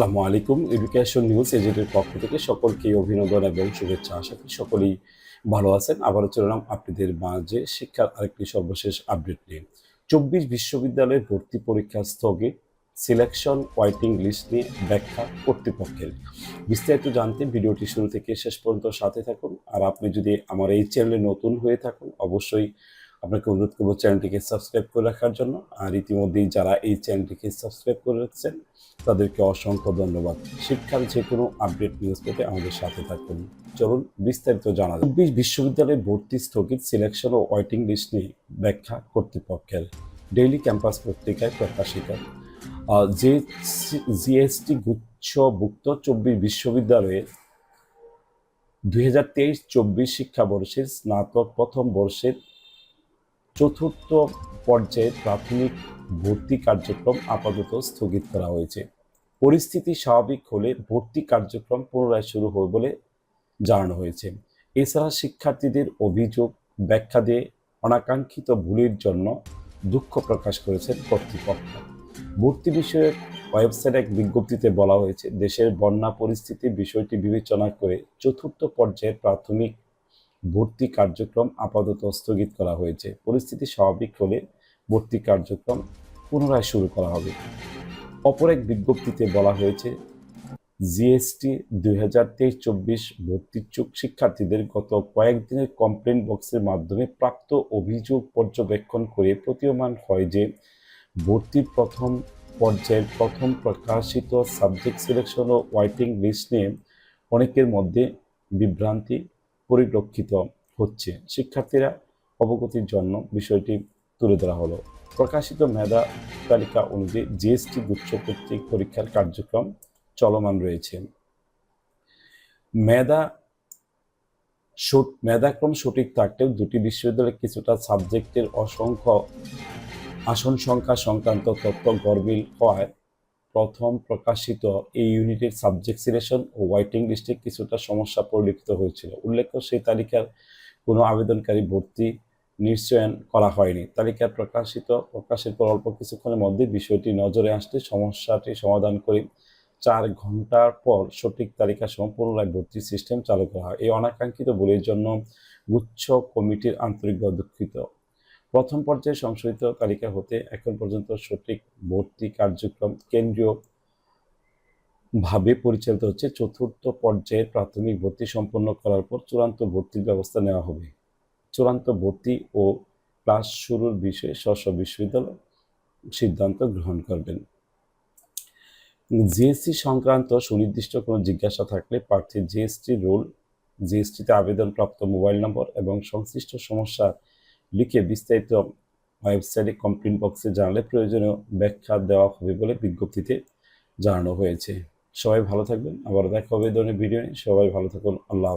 আসসালামু আলাইকুম। Education news এজেন্টের পক্ষ থেকে সকলকে অভিনন্দন এবং শুভেচ্ছা। আশা করি সকলেই ভালো আছেন। আবারও চলে এলাম আপনাদের মাঝে শিক্ষার আরেকটি সর্বশেষ আপডেট নিয়ে। ২৪ বিশ্ববিদ্যালয়ের ভর্তি পরীক্ষা স্থগিত, সিলেকশন ওয়েটিং লিস্ট নিয়ে ব্যাখ্যা কর্তৃপক্ষের। বিস্তারিত জানতে ভিডিওটি শুরু থেকে শেষ পর্যন্ত সাথে থাকুন। আর আপনি যদি আমার এই চ্যানেলে নতুন হয়ে থাকুন, অবশ্যই আপনাকে অনুরোধ করব চ্যানেলটিকে সাবস্ক্রাইব করে রাখার জন্য। আর ইতিমধ্যেই যারা এই চ্যানেলটিকে সাবস্ক্রাইব করে রাখছেন তাদেরকে অসংখ্য ধন্যবাদ। শিক্ষার যে কোনো আপডেট নিউজ পেতে আমাদের সাথে থাকুন। চলুন বিস্তারিত জানা যাক। ২৪ বিশ্ববিদ্যালয়ে ভর্তি স্থগিত, সিলেকশন ও ওয়েটিং লিস্ট নিয়ে ব্যাখ্যা কর্তৃপক্ষের। ডেইলি ক্যাম্পাস পত্রিকায় প্রকাশিত যে জিএসটি গুচ্ছভুক্ত ২৪ বিশ্ববিদ্যালয়ে ২০২৩-২৪ শিক্ষাবর্ষের স্নাতক প্রথম বর্ষের চতুর্থ পর্যায়ে প্রাথমিক ভর্তি কার্যক্রম আপাতত স্থগিত করা হয়েছে। পরিস্থিতি স্বাভাবিক হলে ভর্তি কার্যক্রম পুনরায় শুরু হবে বলে জানানো হয়েছে। এছাড়া শিক্ষার্থীদের অভিযোগ ব্যাখ্যা দিয়ে অনাকাঙ্ক্ষিত ভুলের জন্য দুঃখ প্রকাশ করেছেন কর্তৃপক্ষ। ভর্তি বিষয়ক ওয়েবসাইটে এক বিজ্ঞপ্তিতে বলা হয়েছে, দেশের বন্যা পরিস্থিতির বিষয়টি বিবেচনা করে চতুর্থ পর্যায়ের প্রাথমিক ভর্তি কার্যক্রম আপাতত স্থগিত করা হয়েছে। পরিস্থিতি স্বাভাবিক হলে ভর্তি কার্যক্রম পুনরায় শুরু করা হবে। অপর এক বিজ্ঞপ্তিতে বলা হয়েছে, জিএসটি ২০২৩-২৪ ভর্তিচ্ছুক শিক্ষার্থীদের গত কয়েকদিনের কমপ্লেন বক্সের মাধ্যমে প্রাপ্ত অভিযোগ পর্যবেক্ষণ করে প্রতীয়মান হয় যে ভর্তির প্রথম পর্যায়ের প্রথম প্রকাশিত সাবজেক্ট সিলেকশন ও ওয়েটিং লিস্ট নিয়ে অনেকের মধ্যে বিভ্রান্তি পরিলক্ষিত হচ্ছে। শিক্ষার্থীরা অবগতির জন্য বিষয়টি তুলে ধরা হলো। প্রকাশিত মেধা তালিকা অনুযায়ী জিএসটি গুচ্ছ কর্তৃক পরীক্ষার কার্যক্রম চলমান রয়েছে। মেধাক্রম সঠিক থাকলেও দুটি বিশ্ববিদ্যালয়ে কিছুটা সাবজেক্টের আসন সংখ্যা সংক্রান্ত তথ্য গরমিল হওয়ায় প্রথম প্রকাশিত এই ইউনিটের সাবজেক্ট সিলেকশন ও ওয়েটিং লিস্টে কিছুটা সমস্যা পরিলক্ষিত হয়েছিল। উল্লেখ্য, সেই তালিকার কোনো আবেদনকারী ভর্তি নিশ্চয়ন করা হয়নি। তালিকা প্রকাশের পর অল্প কিছুক্ষণের মধ্যে বিষয়টি নজরে আসলে সমস্যাটি সমাধান করে ৪ ঘন্টার পর সঠিক তালিকা সহ পুনরায় ভর্তি সিস্টেম চালু করা হয়। এই অনাকাঙ্ক্ষিত ভুলের জন্য গুচ্ছ কমিটির আন্তরিকভাবে দুঃখিত। প্রথম পর্যায়ে সংশোধিত তালিকা হতে এখন পর্যন্ত সঠিক ভর্তি কার্যক্রম কেন্দ্রীয়ভাবে পরিচালিত হচ্ছে। চতুর্থ পর্যায়ের প্রাথমিক ভর্তি সম্পন্ন করার পর চূড়ান্ত ভর্তির ব্যবস্থা নেওয়া হবে। চূড়ান্ত ভর্তি ও ক্লাস শুরুর বিষয়ে স্ব বিশ্ববিদ্যালয় সিদ্ধান্ত গ্রহণ করবেন। জিএসটি সংক্রান্ত সুনির্দিষ্ট কোনো জিজ্ঞাসা থাকলে প্রার্থীর জিএসটি রোল, জিএসটিতে আবেদনপ্রাপ্ত মোবাইল নম্বর এবং সংশ্লিষ্ট সমস্যা লিখে বিস্তারিত ওয়েবসাইটে কমপ্লেন বক্সে জানালে প্রয়োজনীয় ব্যাখ্যা দেওয়া হবে বলে বিজ্ঞপ্তিতে জানানো হয়েছে। সবাই ভালো থাকবেন। আবার দেখা হবে এই ধরনের ভিডিও নিয়ে। সবাই ভালো থাকুন। আল্লাহ।